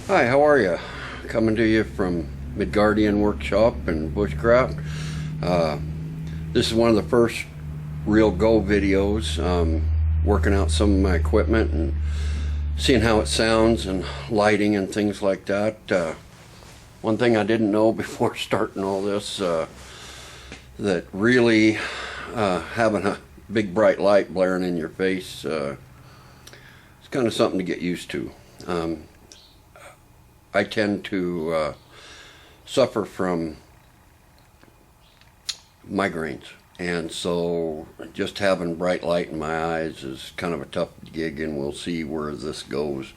Hi, how are you? Coming to you from Midgardian Workshop and Bushcraft. This is one of the first real go videos, working out some of my equipment and seeing how it sounds and lighting and things like that. One thing I didn't know before starting all this, that really having a big bright light blaring in your face, it's kind of something to get used to. I tend to suffer from migraines, and so just having bright light in my eyes is kind of a tough gig, and we'll see where this goes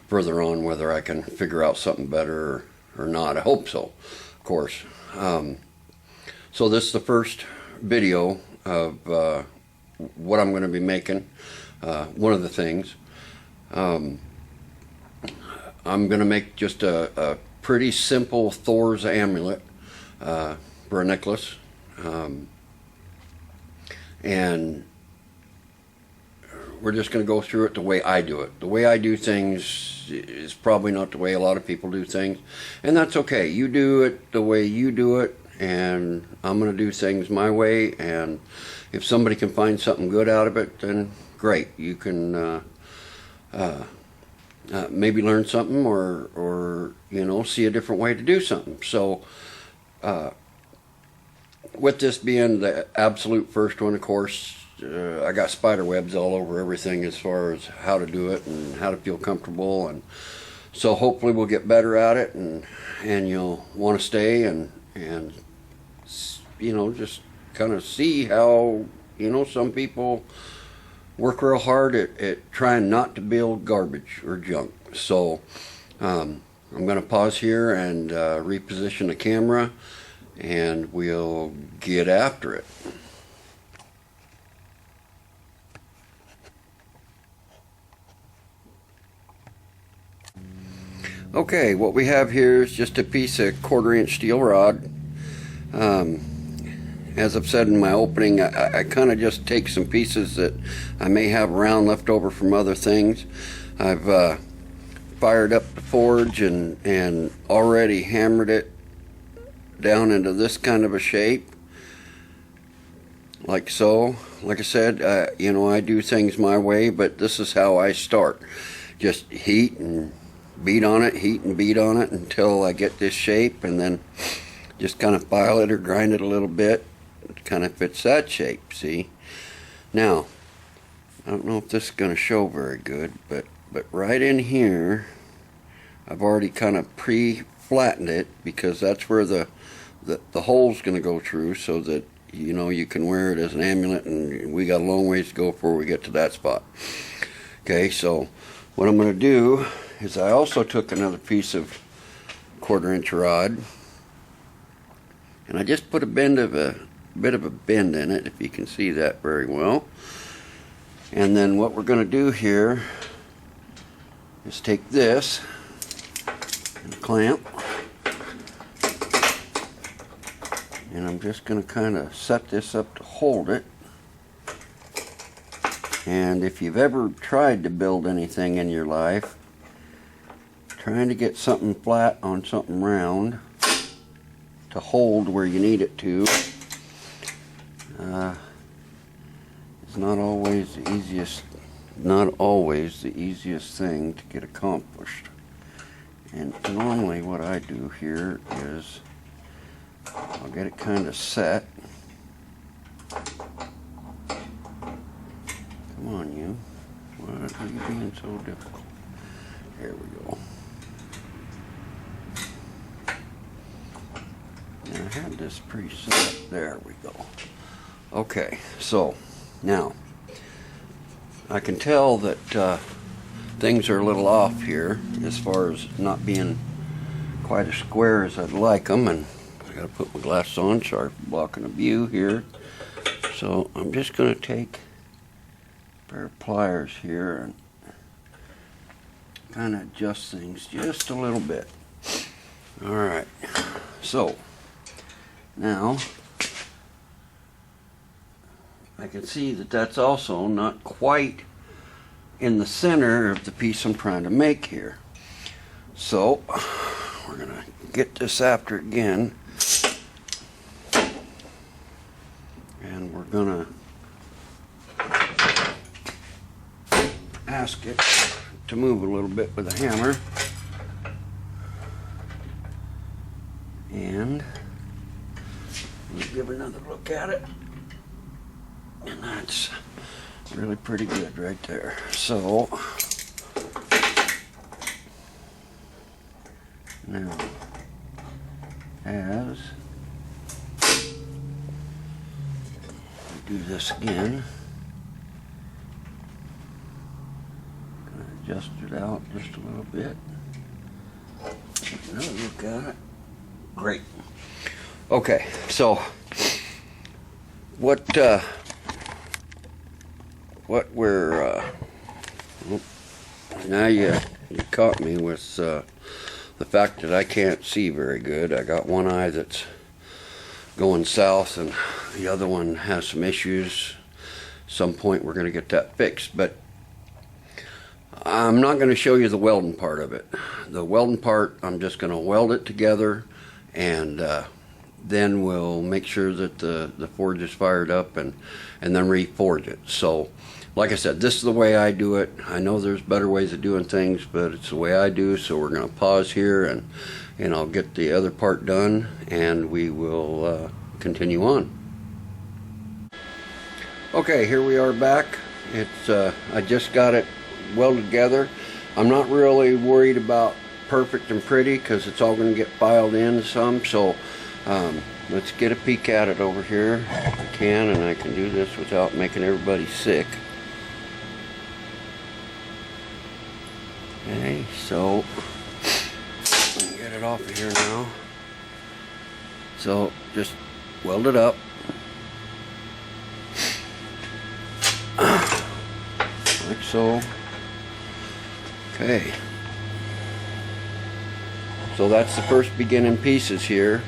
further on, whether I can figure out something better or not. I hope so, of course. So this is the first video of what I'm going to be making. One of the things. I'm going to make just a pretty simple Thor's amulet for a necklace. And we're just going to go through it the way I do it. The way I do things is probably not the way a lot of people do things. And that's okay. You do it the way you do it, and I'm going to do things my way. And if somebody can find something good out of it, then great. You can maybe learn something or you know, see a different way to do something. So with this being the absolute first one, of course, I got spider webs all over everything as far as how to do it and how to feel comfortable, and so hopefully we'll get better at it, and you'll want to stay and you know, just kind of see how, you know, some people work real hard at trying not to build garbage or junk. So I'm going to pause here and reposition the camera, and we'll get after it. Okay, what we have here is just a piece of 1/4-inch steel rod. As I've said in my opening, I kind of just take some pieces that I may have around left over from other things. I've fired up the forge and already hammered it down into this kind of a shape, like so. Like I said, you know, I do things my way, but this is how I start. Just heat and beat on it, heat and beat on it until I get this shape, and then just kind of file it or grind it a little bit. It kind of fits that shape, see? Now, I don't know if this is going to show very good, but right in here, I've already kind of pre-flattened it, because that's where the hole's going to go through, so that, you know, you can wear it as an amulet, and we got a long ways to go before we get to that spot. Okay, so what I'm going to do is I also took another piece of 1/4-inch rod, and I just put a bit of a bend in it, if you can see that very well. And then what we're going to do here is take this and clamp, and I'm just going to kind of set this up to hold it. And if you've ever tried to build anything in your life, trying to get something flat on something round to hold where you need it to, it's not always the easiest thing to get accomplished. And normally what I do here is I'll get it kind of set. Come on, you. Why are you being so difficult? There we go. And I had this preset. There we go. Okay, so now I can tell that things are a little off here as far as not being quite as square as I'd like them, and I gotta put my glasses on, sorry for blocking the view here. So I'm just gonna take a pair of pliers here and kind of adjust things just a little bit. Alright, so now I can see that that's also not quite in the center of the piece I'm trying to make here. So we're gonna get this after again, and we're gonna ask it to move a little bit with a hammer, and we'll give another look at it, and that's really pretty good right there. So now, as we do this again, adjust it out just a little bit. Take another look at it. Great. Okay, so what we're now you caught me with the fact that I can't see very good. I got one eye that's going south and the other one has some issues. Some point we're going to get that fixed, but I'm not going to show you the welding part of it. The welding part, I'm just going to weld it together, and then we'll make sure that the forge is fired up, and then reforge it. So like I said, this is the way I do it. I know there's better ways of doing things, but it's the way I do. So we're going to pause here, and I'll get the other part done, and we will continue on. Okay, here we are back. It's I just got it welded together. I'm not really worried about perfect and pretty because it's all going to get filed in some. So let's get a peek at it over here if I can, and I can do this without making everybody sick. Okay, so let me get it off of here now. So just weld it up. Like so. Okay. So that's the first beginning pieces here.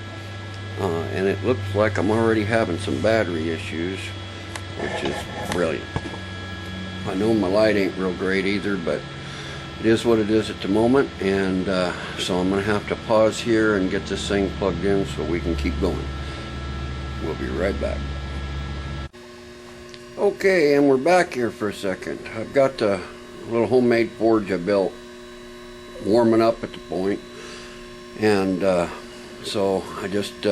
And it looks like I'm already having some battery issues, which is brilliant. I know my light ain't real great either, but it is what it is at the moment, and so I'm going to have to pause here and get this thing plugged in so we can keep going. We'll be right back. Okay, and we're back here for a second. I've got the little homemade forge I built warming up at the point, and so I just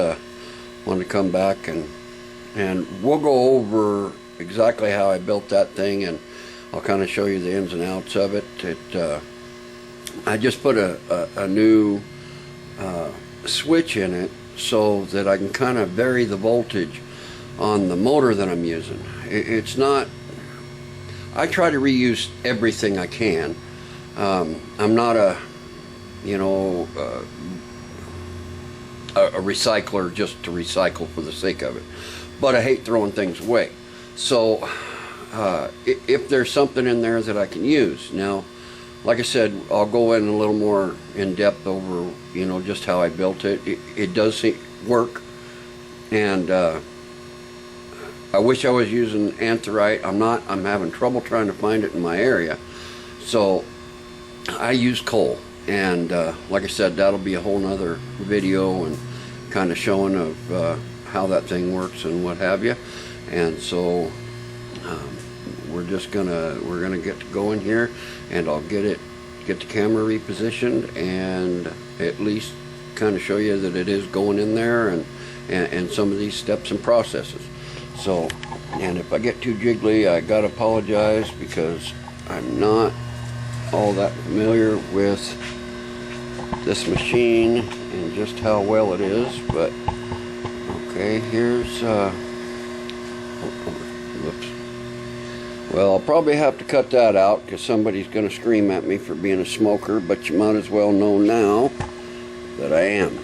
wanted to come back and we'll go over exactly how I built that thing, and I'll kind of show you the ins and outs of it. I just put a new switch in it so that I can kind of vary the voltage on the motor that I'm using. It's not, I try to reuse everything I can. I'm not a recycler just to recycle for the sake of it, but I hate throwing things away. So if there's something in there that I can use. Now, like I said, I'll go in a little more in depth over, just how I built it. It does work, and I wish I was using anthrite. I'm not. I'm having trouble trying to find it in my area, so I use coal. And like I said, that'll be a whole nother video and kind of showing of how that thing works and what have you. And so we're gonna get to going here, and I'll get the camera repositioned and at least kind of show you that it is going in there, and some of these steps and processes. So, and if I get too jiggly, I gotta apologize because I'm not all that familiar with this machine and just how well it is. But okay, here's whoops. Well, I'll probably have to cut that out because somebody's going to scream at me for being a smoker, but you might as well know now that I am.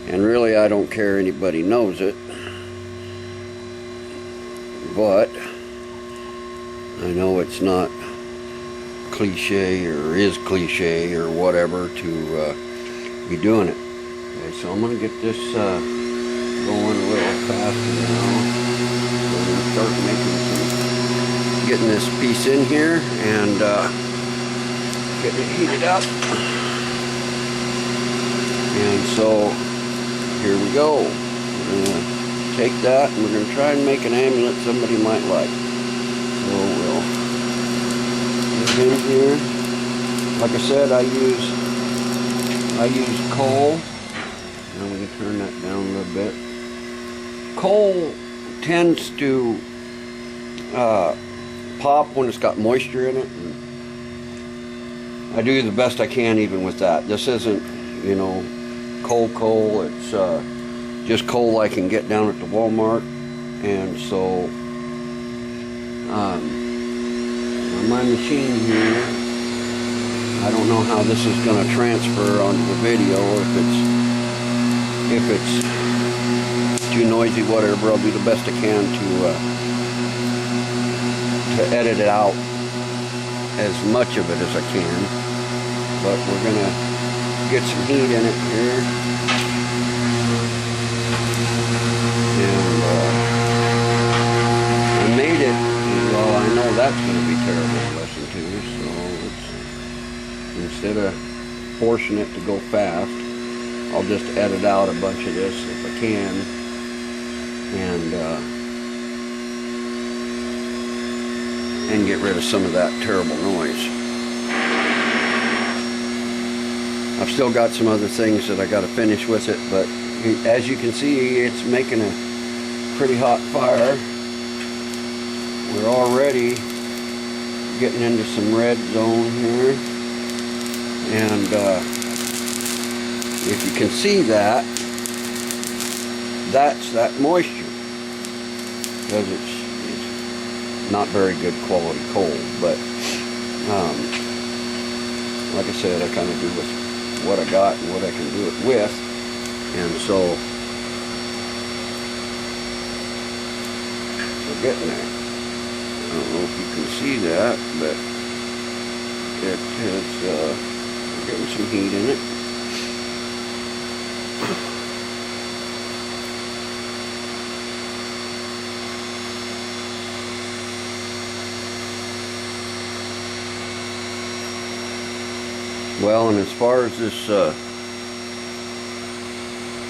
And really, I don't care anybody knows it, but I know it's not cliche or is cliche or whatever to be doing it. Okay, so I'm going to get this going a little faster now. We're going to start getting this piece in here and getting it heated up. And so here we go. We're going to take that and we're going to try and make an amulet somebody might like. So we'll get in here. Like I said, I use coal. Now we can turn that down a little bit. Coal tends to pop when it's got moisture in it. And I do the best I can even with that. This isn't, you know, coal. It's just coal I can get down at the Walmart. And so on my machine here, I don't know how this is going to transfer onto the video. If it's too noisy, whatever, I'll do the best I can to edit it out as much of it as I can. But we're going to get some heat in it here. And I made it. Well, I know that's going to be terrible to listen to, so instead of forcing it to go fast, I'll just edit out a bunch of this if I can, and get rid of some of that terrible noise. I've still got some other things that I got to finish with it, but as you can see, it's making a pretty hot fire. We're already getting into some red zone here, and if you can see that, that's that moisture, because it's not very good quality coal, but like I said, I kind of do with what I got and what I can do it with, and so we're getting there. I don't know if you can see that, but it is getting some heat in it. Well, and as far as this,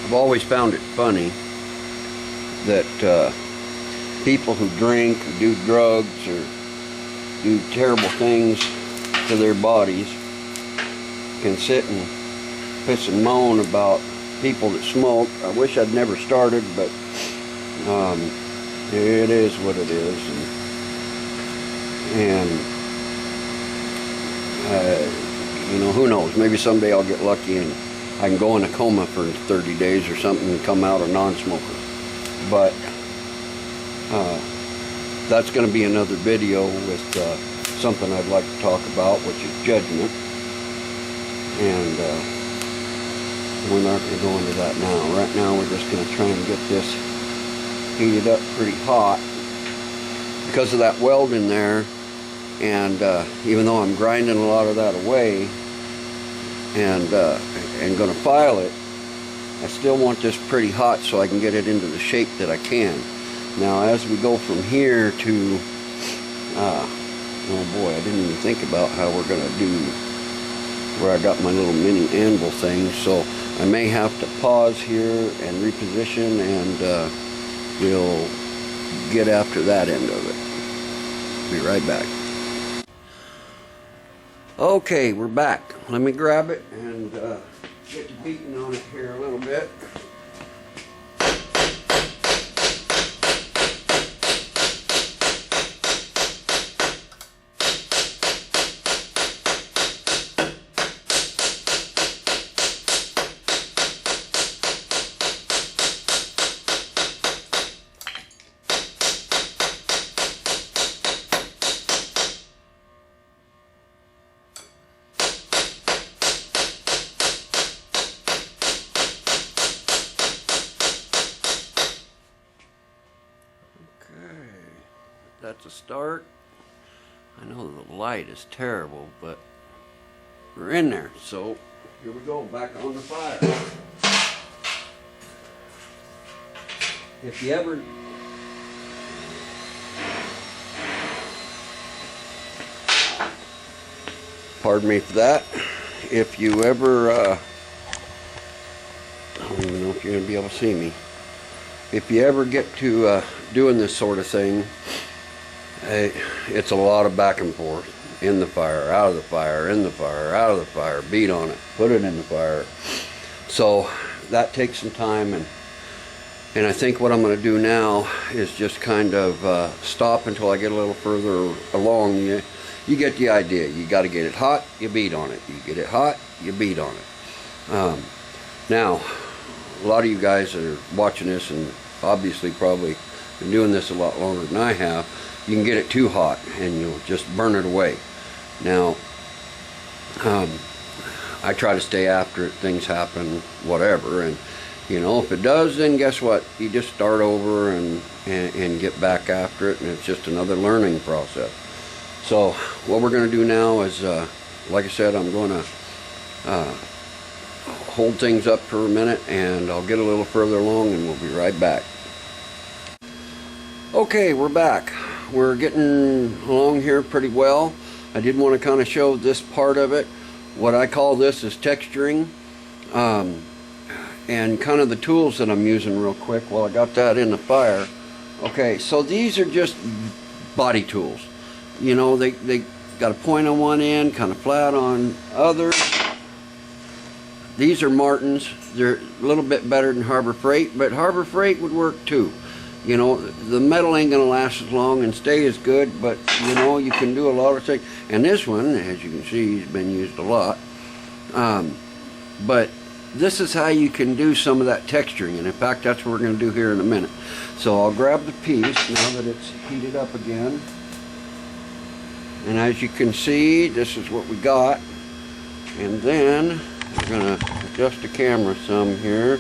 I've always found it funny that people who drink or do drugs or do terrible things to their bodies can sit and piss and moan about people that smoke. I wish I'd never started, but it is what it is, and you know, who knows, maybe someday I'll get lucky and I can go in a coma for 30 days or something and come out a non-smoker. But that's going to be another video with something I'd like to talk about, which is judgment. And we're not going to go into that now. Right now we're just going to try and get this heated up pretty hot because of that weld in there. And even though I'm grinding a lot of that away and going to file it, I still want this pretty hot so I can get it into the shape that I can. Now, as we go from here to, oh boy, I didn't even think about how we're going to do where I got my little mini anvil thing, so I may have to pause here and reposition, and we'll get after that end of it. Be right back. Okay, we're back. Let me grab it and get to beating on it here a little bit. That's a start. I know the light is terrible, but we're in there. So here we go, back on the fire. If you ever pardon me for that. If you ever if you're going to be able to see me. If you ever get to doing this sort of thing, it's a lot of back and forth. In the fire, out of the fire, in the fire, out of the fire, beat on it, put it in the fire. So that takes some time, and I think what I'm going to do now is just kind of stop until I get a little further along. You get the idea. You got to get it hot, you beat on it. You get it hot, you beat on it. Now, a lot of you guys that are watching this, and obviously probably been doing this a lot longer than I have, you can get it too hot and you'll just burn it away. Now, I try to stay after it, things happen, whatever, and you know, if it does, then guess what? You just start over and get back after it, and it's just another learning process. So what we're going to do now is, like I said, I'm going to hold things up for a minute, and I'll get a little further along, and we'll be right back. Okay, we're back. We're getting along here pretty well. I did want to kind of show this part of it. What I call this is texturing, and kind of the tools that I'm using real quick while I got that in the fire. Okay, so these are just body tools. You know, they got a point on one end, kind of flat on other. These are Martins. They're a little bit better than Harbor Freight, but Harbor Freight would work too. You know, the metal ain't gonna last as long and stay as good, but you know, you can do a lot of things. And this one, as you can see, has been used a lot. But this is how you can do some of that texturing, and in fact, that's what we're gonna do here in a minute. So I'll grab the piece now that it's heated up again. And as you can see, this is what we got. And then we're gonna adjust the camera some here.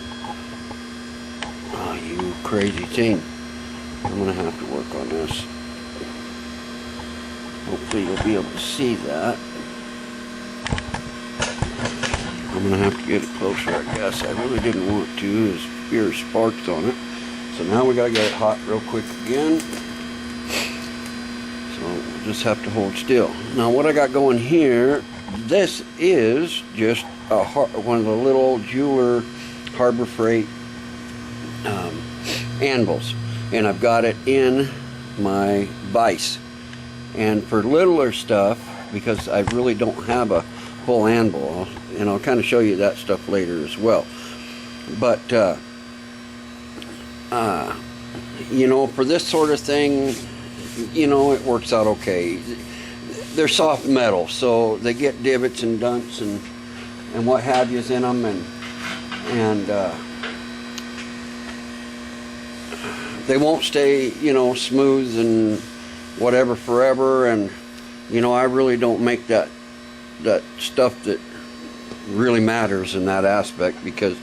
Oh, you crazy thing. I'm going to have to work on this. Hopefully you'll be able to see that. I'm going to have to get it closer, I guess. I really didn't want to. There's fear sparks on it. So now we got to get it hot real quick again. So we'll just have to hold still. Now what I got going here, this is just one of the little jeweler Harbor Freight anvils, and I've got it in my vise. And for littler stuff, because I really don't have a full anvil, and I'll kind of show you that stuff later as well, but you know, for this sort of thing, you know, it works out okay. They're soft metal, so they get divots and dents and what have yous in them, and they won't stay, you know, smooth and whatever forever. And you know, I really don't make that stuff that really matters in that aspect, because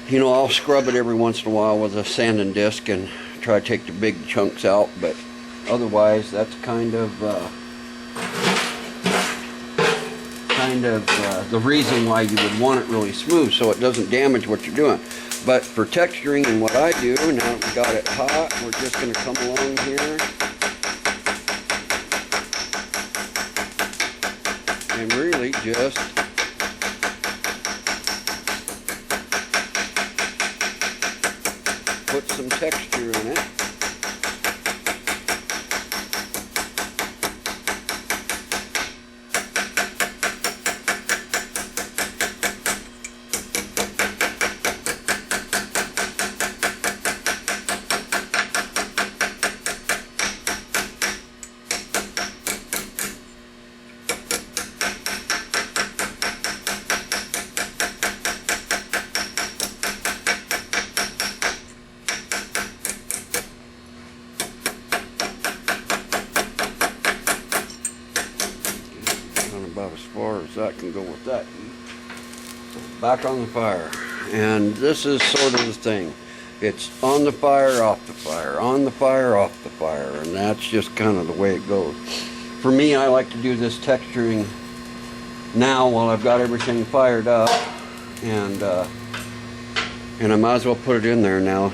you know, I'll scrub it every once in a while with a sanding disc and try to take the big chunks out, but otherwise that's kind of the reason why you would want it really smooth, so it doesn't damage what you're doing. But for texturing and what I do, now that we got it hot, we're just going to come along here and really just put some texture in it. About as far as that can go with that heat. Back on the fire, and this is sort of the thing. It's on the fire, off the fire, on the fire, off the fire, and that's just kind of the way it goes. For me, I like to do this texturing now while I've got everything fired up, and I might as well put it in there now.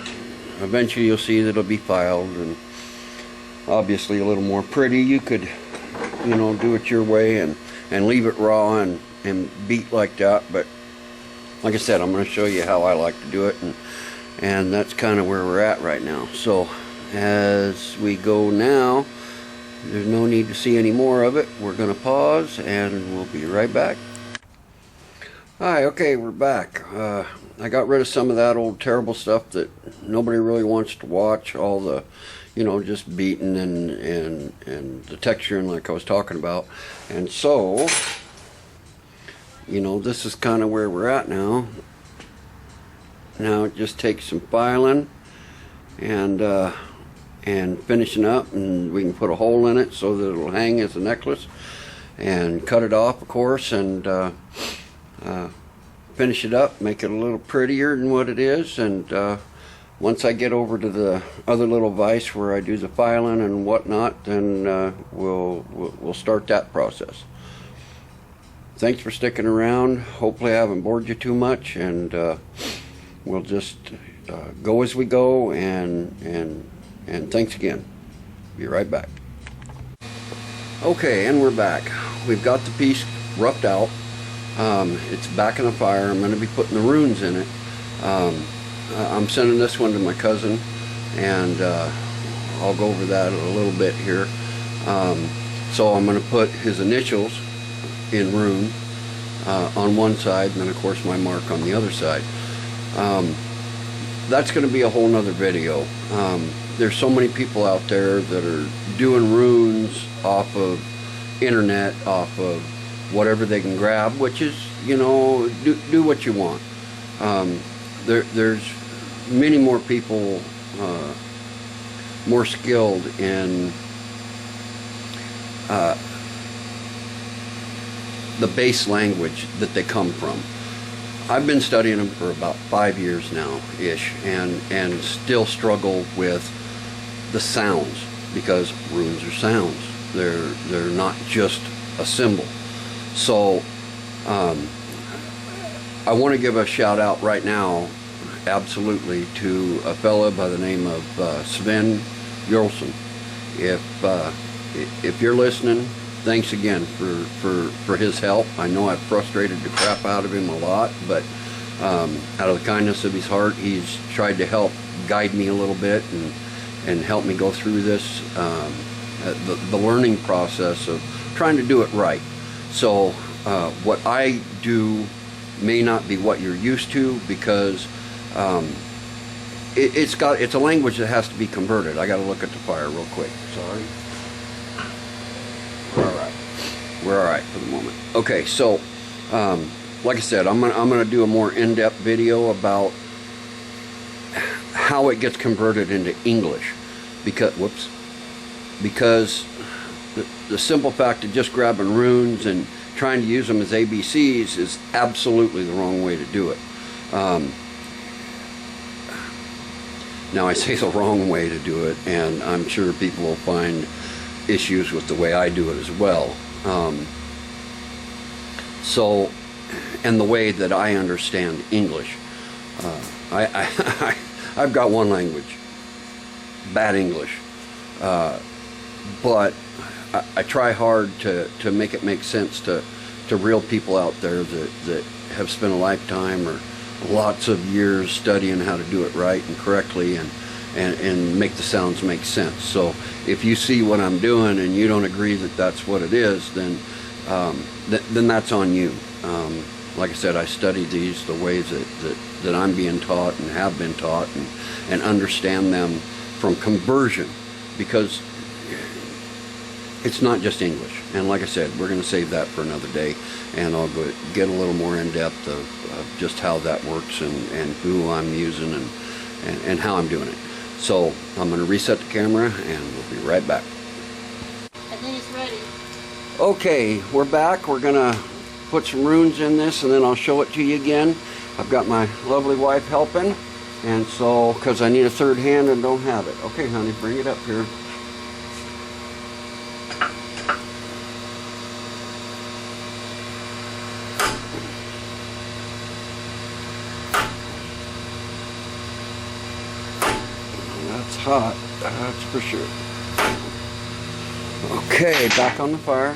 Eventually you'll see that it'll be filed and obviously a little more pretty. You could, you know, do it your way and leave it raw and beat like that, but like I said, I'm going to show you how I like to do it, and that's kind of where we're at right now. So as we go now, there's no need to see any more of it. We're going to pause and we'll be right back. Hi, okay, we're back. I got rid of some of that old terrible stuff that nobody really wants to watch, all the, just beating and the texturing like I was talking about. And so, this is kind of where we're at now. Now it just takes some filing and finishing up, and we can put a hole in it so that it'll hang as a necklace, and cut it off, of course, and finish it up, make it a little prettier than what it is. And once I get over to the other little vise where I do the filing and whatnot, then we'll start that process. Thanks for sticking around. Hopefully I haven't bored you too much, and we'll just go as we go, and thanks again. Be right back. Okay, and we're back. We've got the piece roughed out. It's back in the fire. I'm going to be putting the runes in it. I'm sending this one to my cousin, and I'll go over that a little bit here. So I'm going to put his initials in rune on one side, and then of course my mark on the other side. That's going to be a whole nother video. There's so many people out there that are doing runes off of internet, off of whatever they can grab, which is, do what you want. There's many more people more skilled in the base language that they come from. I've been studying them for about 5 years now ish, and still struggle with the sounds, because runes are sounds. They're not just a symbol. So I want to give a shout out right now, absolutely, to a fella by the name of Sven Bjorlson. If you're listening, thanks again for his help. I know I've frustrated the crap out of him a lot, but out of the kindness of his heart, he's tried to help guide me a little bit and help me go through this, the learning process of trying to do it right. So what I do may not be what you're used to, because it's a language that has to be converted. I got to look at the fire real quick. Sorry. We're all right for the moment. Okay, so like I said, I'm gonna do a more in-depth video about how it gets converted into English, because the simple fact of just grabbing runes and trying to use them as ABCs is absolutely the wrong way to do it. Now I say the wrong way to do it, and I'm sure people will find issues with the way I do it as well. So, and the way that I understand English. I've got one language, bad English, but I try hard to make it make sense to real people out there that have spent a lifetime or lots of years studying how to do it right and correctly, and make the sounds make sense. So if you see what I'm doing and you don't agree that that's what it is, then that's on you. Like I said, I study these the ways that I'm being taught and have been taught, and understand them from conversion, because it's not just English. And like I said, we're going to save that for another day, and I'll get a little more in depth of just how that works, and who I'm using, and how I'm doing it. So I'm going to reset the camera, and we'll be right back. I think it's ready. Okay, we're back. We're going to put some runes in this, and then I'll show it to you again. I've got my lovely wife helping, and so, because I need a third hand and don't have it. Okay, honey, bring it up here. That's hot, that's for sure. Okay, back on the fire.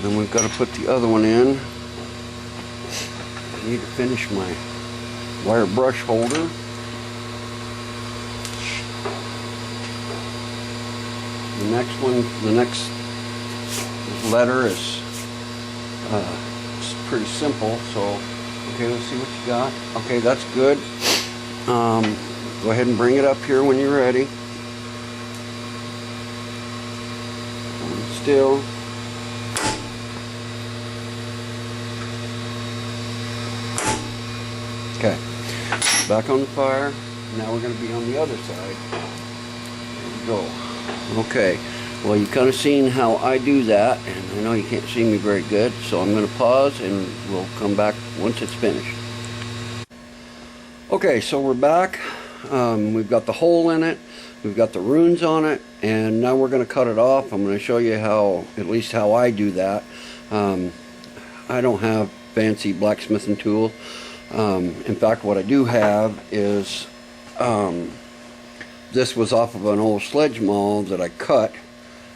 Then we've got to put the other one in. I need to finish my wire brush holder. The next one, the next letter is it's pretty simple. So, okay, let's see what you got. Okay, that's good. Go ahead and bring it up here when you're ready. Hold still. Okay, back on the fire. Now we're going to be on the other side. There we go. Okay, well, you kind of seen how I do that, and I know you can't see me very good, so I'm going to pause and we'll come back once it's finished. Okay, so we're back. We've got the hole in it, we've got the runes on it, and now we're going to cut it off. I'm going to show you how, at least how I do that. I don't have fancy blacksmithing tools. In fact, what I do have is this was off of an old sledge maul that I cut,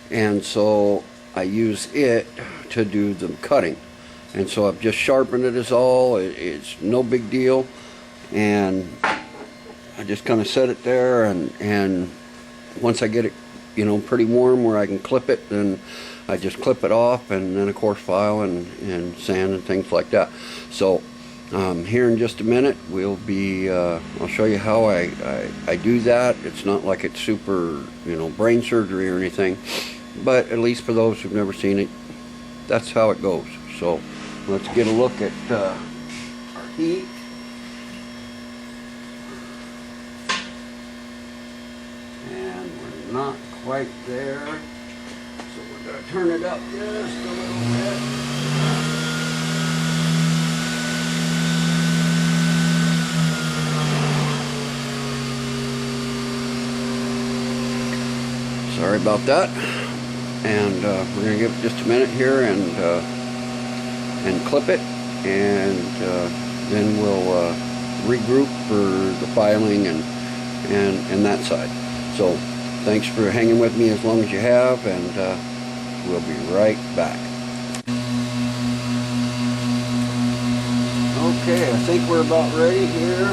and so I use it to do the cutting. And so I've just sharpened it as all. It's no big deal, and I just kind of set it there, and once I get it, you know, pretty warm where I can clip it, then I just clip it off, and then of course file and sand and things like that. So here in just a minute we'll be I'll show you how I do that. It's not like it's super, you know, brain surgery or anything, but at least for those who've never seen it, that's how it goes. So let's get a look at our heat. And we're not quite there, so we're going to turn it up just a little bit. Sorry about that, and we're going to give it just a minute here and clip it, and then we'll regroup for the filing and that side. So thanks for hanging with me as long as you have, and we'll be right back. Okay, I think we're about ready here.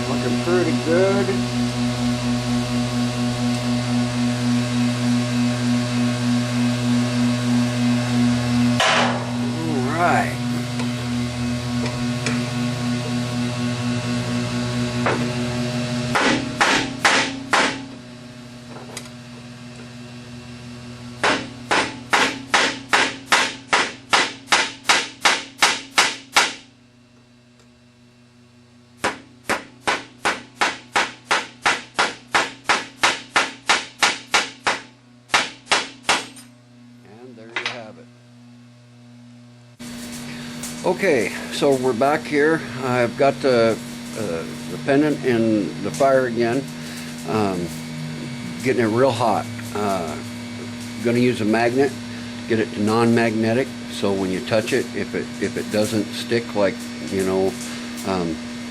Looking pretty good. Right. And there you have it. Okay, so we're back here. I've got the pendant in the fire again, getting it real hot. Going to use a magnet to get it to non-magnetic, so when you touch it, if it doesn't stick like, you know,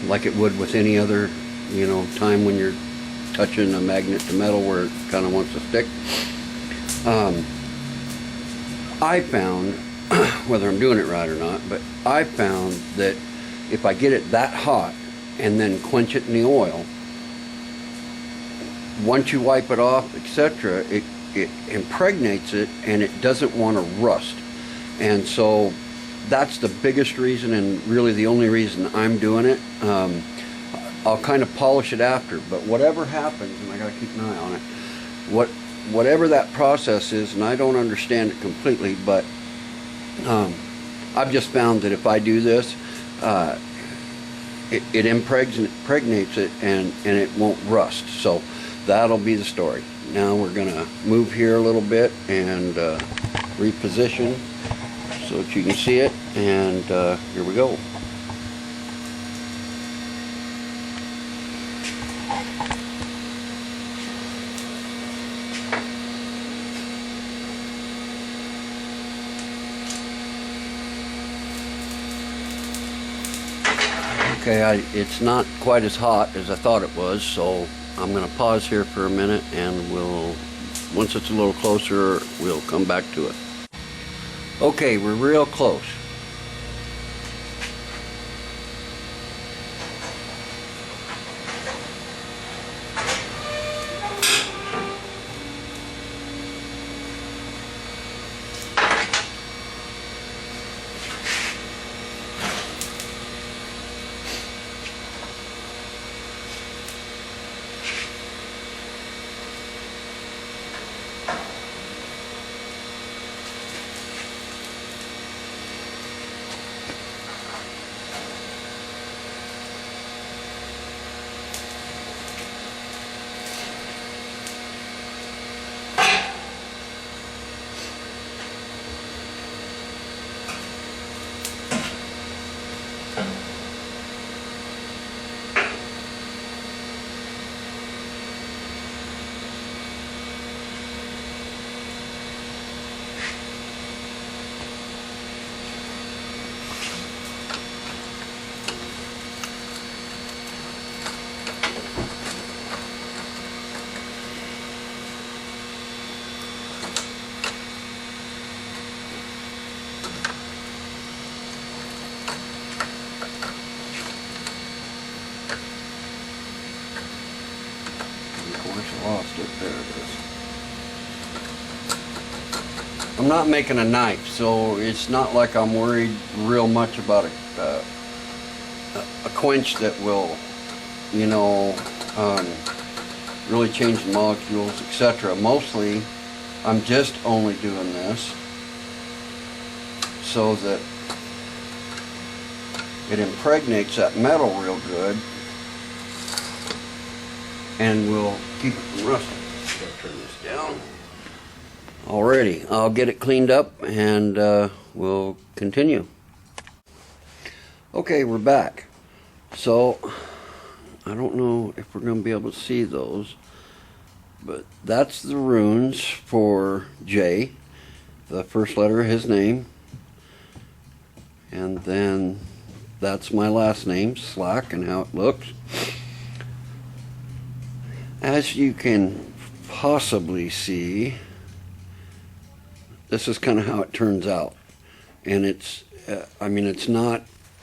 like it would with any other, you know, time when you're touching a magnet to metal where it kind of wants to stick. I found, whether I'm doing it right or not, but I found that if I get it that hot and then quench it in the oil, once you wipe it off, etc., it impregnates it and it doesn't want to rust. And so that's the biggest reason, and really the only reason I'm doing it. I'll kind of polish it after, but whatever happens, and I got to keep an eye on it, whatever that process is, and I don't understand it completely, but I've just found that if I do this, it impregnates it and it won't rust. So that'll be the story. Now we're going to move here a little bit and reposition so that you can see it, and here we go. Okay, it's not quite as hot as I thought it was, so I'm going to pause here for a minute, and once it's a little closer, we'll come back to it. Okay, we're real close. Lost it. There it is. I'm not making a knife, so it's not like I'm worried real much about a quench that will, you know, really change the molecules, etc. Mostly, I'm just only doing this so that it impregnates that metal real good and will keep it from rusting. Gotta turn this down. Alrighty, I'll get it cleaned up and we'll continue. Okay, we're back. So, I don't know if we're going to be able to see those, but that's the runes for J, the first letter of his name, and then that's my last name, Slack, and how it looks. As you can possibly see, this is kind of how it turns out, and it's I mean, it's not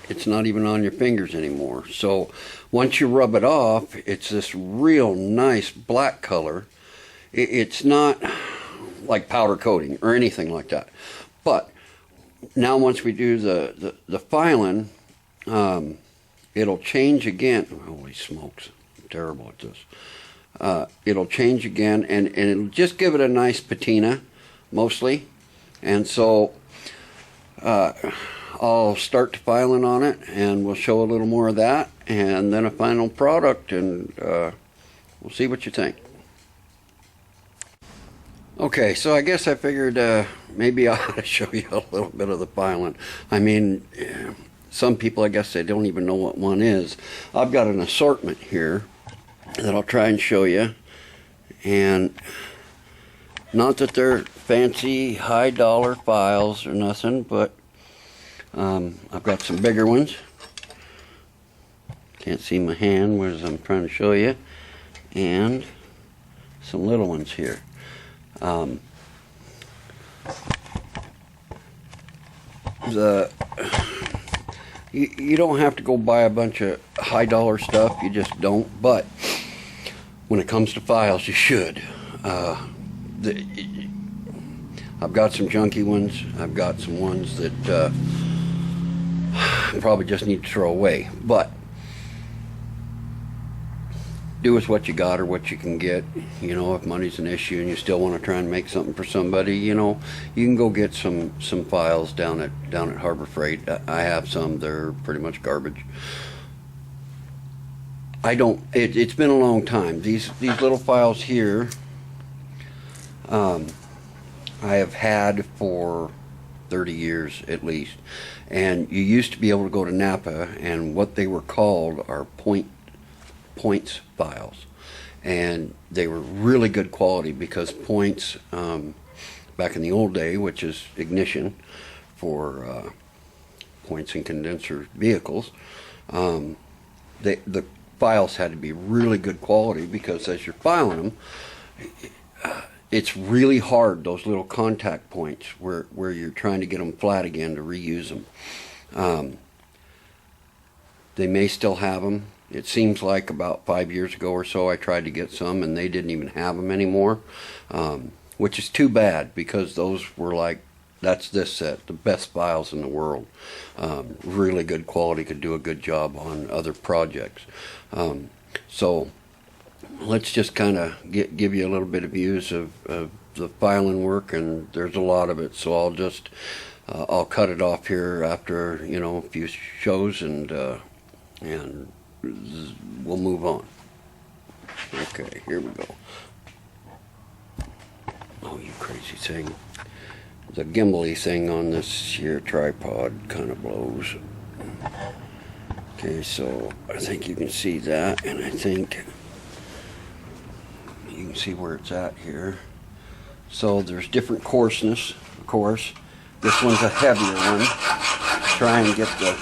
even on your fingers anymore. So once you rub it off, it's this real nice black color. It's not like powder coating or anything like that. But now once we do the filing, it'll change again. Holy smokes, I'm terrible at this. It'll change again, and it'll just give it a nice patina, mostly. And so I'll start to filing on it, and we'll show a little more of that, and then a final product, and we'll see what you think. Okay, so I guess I figured maybe I ought to show you a little bit of the filing. I mean, some people, I guess, they don't even know what one is. I've got an assortment here that I'll try and show you, and not that they're fancy high dollar files or nothing, but I've got some bigger ones. Can't see my hand as I'm trying to show you, and some little ones here. You don't have to go buy a bunch of high dollar stuff, you just don't, but when it comes to files, you should. I've got some junky ones. I've got some ones that probably just need to throw away, but do with what you got or what you can get. You know, if money's an issue and you still want to try and make something for somebody, you know, you can go get some files down at Harbor Freight. I have some. They're pretty much garbage. It's been a long time. These little files here, I have had for 30 years at least, and you used to be able to go to Napa, and what they were called are points files, and they were really good quality because points, back in the old day, which is ignition for points and condenser vehicles, the files had to be really good quality, because as you're filing them, it's really hard, those little contact points where you're trying to get them flat again to reuse them. They may still have them. It seems like about 5 years ago or so I tried to get some and they didn't even have them anymore, which is too bad, because those were like, that's this set, the best files in the world. Really good quality, could do a good job on other projects. So let's just kind of give you a little bit of views of the filing work, and there's a lot of it, so I'll cut it off here after, you know, a few shows, and we'll move on. Okay, here we go. Oh, you crazy thing. The gimbal-y thing on this here tripod kind of blows. Okay, so I think you can see that, and I think you can see where it's at here. So there's different coarseness, of course. This one's a heavier one. Try and get the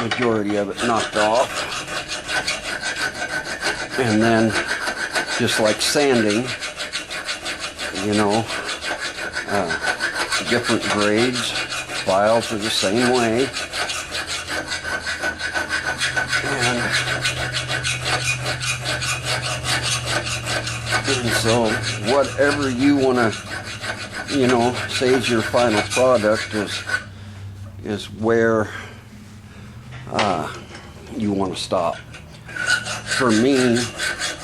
majority of it knocked off. And then, just like sanding, you know, different grades. Files are the same way. And so whatever you want to, you know, say is your final product is where you want to stop. For me,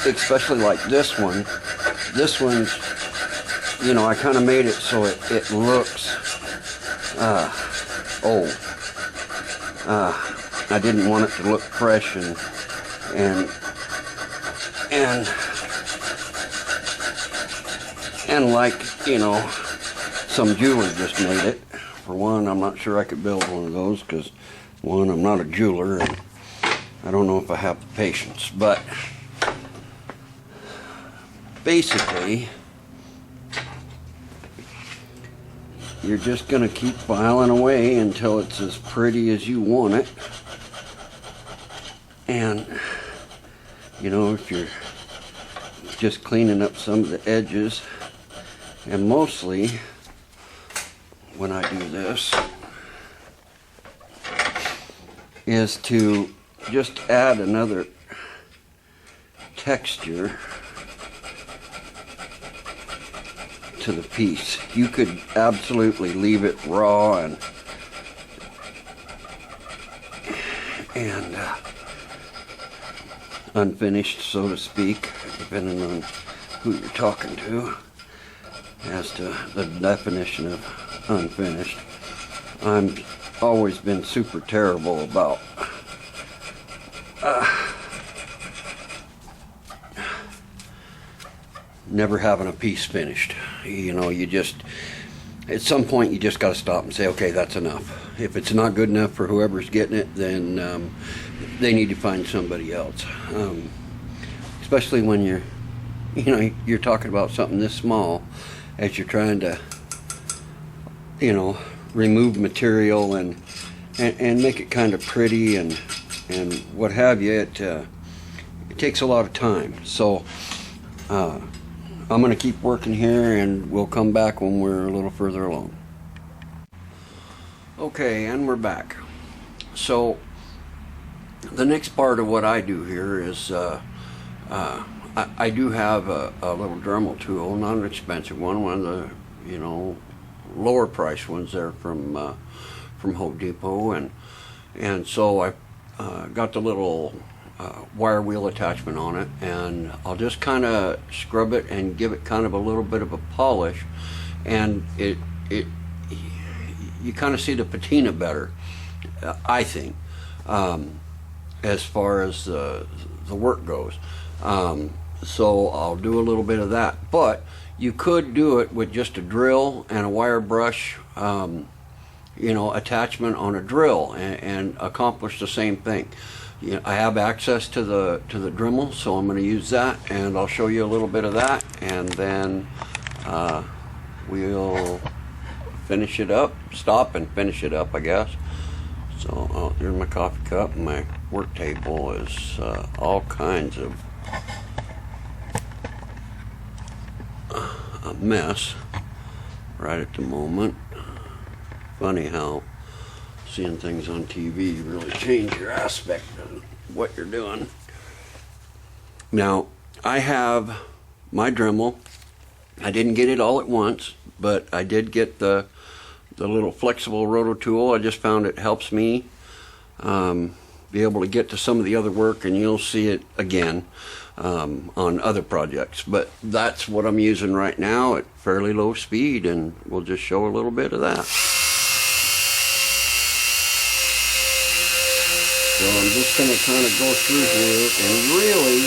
especially like this one, you know, I kind of made it so it looks old. I didn't want it to look fresh and like, you know, some jeweler just made it. For one, I'm not sure I could build one of those, because one, I'm not a jeweler and I don't know if I have the patience. But basically, you're just going to keep filing away until it's as pretty as you want it. And, you know, if you're just cleaning up some of the edges, and mostly when I do this is to just add another texture to the piece. You could absolutely leave it raw and unfinished, so to speak, depending on who you're talking to as to the definition of unfinished. I've always been super terrible about never having a piece finished. You know, you just, at some point you just got to stop and say, okay, that's enough. If it's not good enough for whoever's getting it, then they need to find somebody else. Especially when you're talking about something this small, as you're trying to, you know, remove material and make it kind of pretty and what have you. It takes a lot of time. So I'm going to keep working here, and we'll come back when we're a little further along. Okay, and we're back. So the next part of what I do here is I do have a little Dremel tool, not an expensive one of the, you know, lower price ones there from Home Depot, and so I got the little wire wheel attachment on it, and I'll just kind of scrub it and give it kind of a little bit of a polish, and you kind of see the patina better, I think, as far as the work goes. So I'll do a little bit of that, but you could do it with just a drill and a wire brush, you know, attachment on a drill, and accomplish the same thing. You know, I have access to the Dremel, so I'm going to use that, and I'll show you a little bit of that, and then we'll finish it up, stop and finish it up, I guess. So here's my coffee cup, and my work table is all kinds of mess right at the moment. Funny how seeing things on TV really change your aspect of what you're doing. Now, I have my Dremel. I didn't get it all at once, but I did get the little flexible roto tool. I just found it helps me be able to get to some of the other work, and you'll see it again on other projects. But that's what I'm using right now at fairly low speed, and we'll just show a little bit of that. So I'm just going to kind of go through here, and really,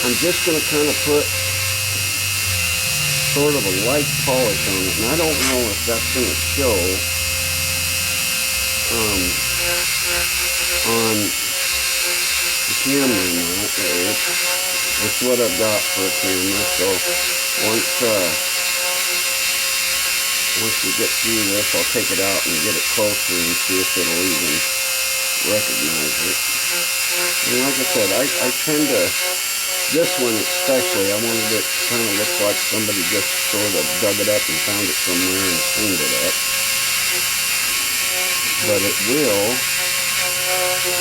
I'm just going to kind of put sort of a light polish on it, and I don't know if that's going to show on the camera or not. It's what I've got for a camera, so once we get through this, I'll take it out and get it closer and see if it'll even recognize it. And like I said, I tend to, this one especially, I wanted it to kind of look like somebody just sort of dug it up and found it somewhere and cleaned it up. But it will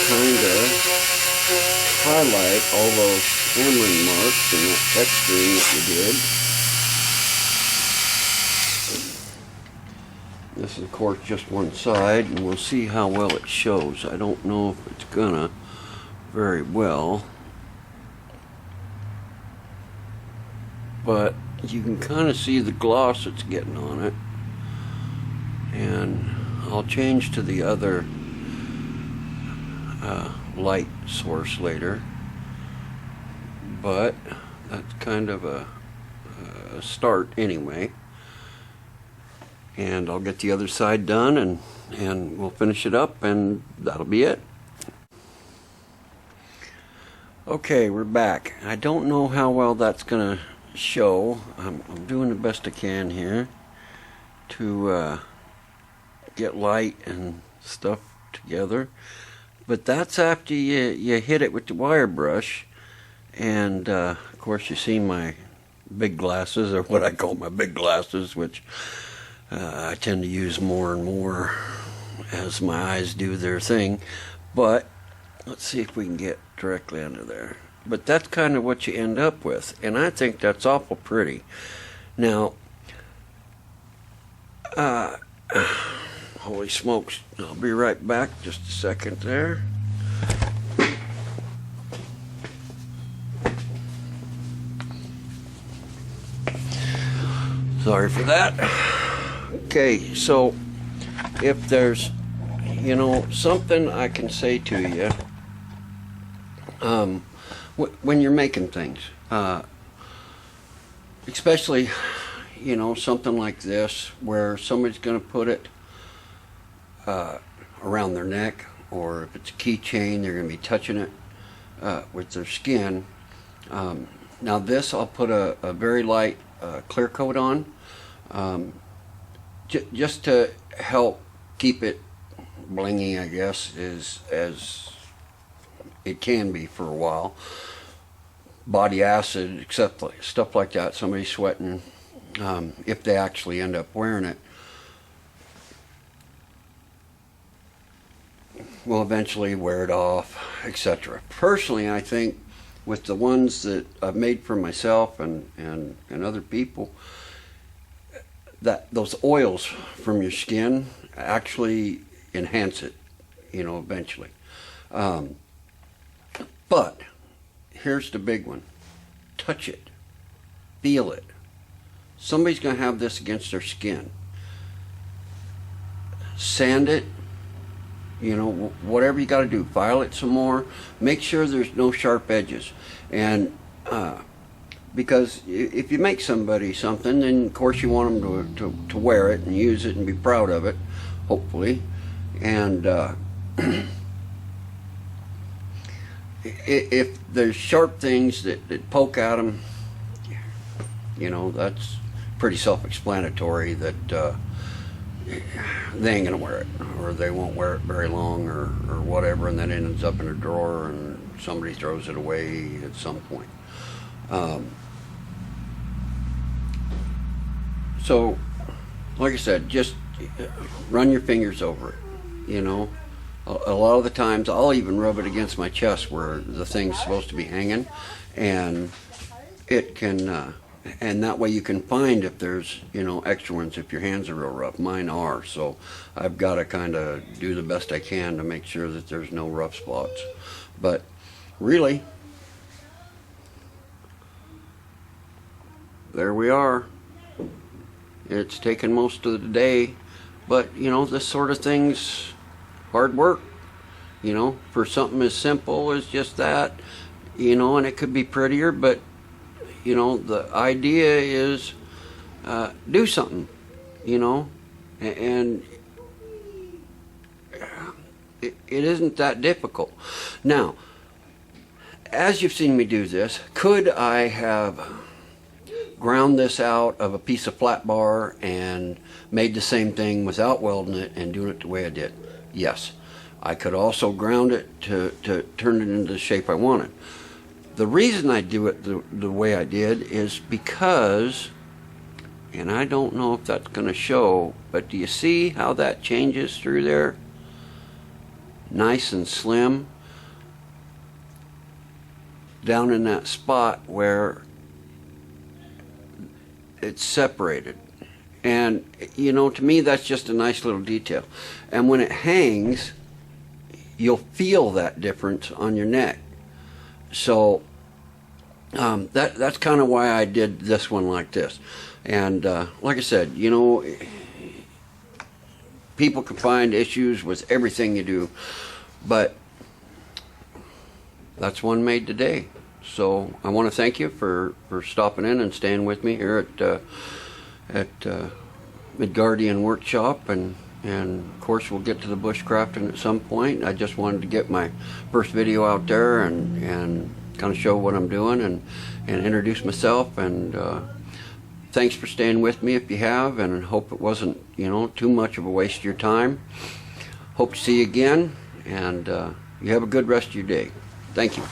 kind of highlight all those hammering marks and that texturing that you did. This is of course just one side, and we'll see how well it shows. I don't know if it's gonna very well, but you can kind of see the gloss it's getting on it. And I'll change to the other light source later, but that's kind of a start anyway. And I'll get the other side done, and we'll finish it up, and that'll be it. Okay, we're back. I don't know how well that's gonna show. I'm doing the best I can here to get light and stuff together, but that's after you hit it with the wire brush. And of course you see my big glasses, or what I call my big glasses, which I tend to use more and more as my eyes do their thing. But let's see if we can get directly under there. But that's kind of what you end up with, and I think that's awful pretty. Now, holy smokes, I'll be right back, just a second there. Sorry for that. Okay, so if there's, something I can say to you when you're making things, especially, something like this where somebody's going to put it around their neck, or if it's a keychain, they're going to be touching it with their skin. Now this, I'll put a very light clear coat on, just to help keep it blingy, I guess, as it can be for a while. Body acid, except stuff like that, somebody sweating, if they actually end up wearing it, will eventually wear it off, etc. Personally, I think with the ones that I've made for myself and other people, that those oils from your skin actually enhance it, eventually. But here's the big one. Touch it. Feel it. Somebody's going to have this against their skin. Sand it. Whatever you got to do. File it some more. Make sure there's no sharp edges. And because if you make somebody something, then of course you want them to wear it and use it and be proud of it, hopefully. And if there's sharp things that poke at them, that's pretty self-explanatory that they ain't gonna wear it, or they won't wear it very long, or whatever, and then it ends up in a drawer and somebody throws it away at some point. So, like I said, just run your fingers over it, you know. A lot of the times I'll even rub it against my chest where the thing's supposed to be hanging, and it can, and that way you can find if there's, you know, extra ones if your hands are real rough. Mine are, so I've got to kind of do the best I can to make sure that there's no rough spots. But really, there we are. It's taken most of the day, but you know, this sort of thing's hard work, you know, for something as simple as just that, you know, and it could be prettier, but you know, the idea is do something, you know, and it isn't that difficult. Now, as you've seen me do this, could I have ground this out of a piece of flat bar and made the same thing without welding it and doing it the way I did? Yes. I could also ground it to turn it into the shape I wanted. The reason I do it the way I did is because, and I don't know if that's going to show, but do you see how that changes through there? Nice and slim. Down in that spot where it's separated. And, you know, to me that's just a nice little detail. And when it hangs, you'll feel that difference on your neck. So that's kind of why I did this one like this. And like I said, you know, people can find issues with everything you do, but that's one made today. So I want to thank you for stopping in and staying with me here at Midgardian Workshop, and of course we'll get to the bushcrafting at some point. I just wanted to get my first video out there and kind of show what I'm doing and introduce myself, and thanks for staying with me if you have, and hope it wasn't, you know, too much of a waste of your time. Hope to see you again, and you have a good rest of your day. Thank you.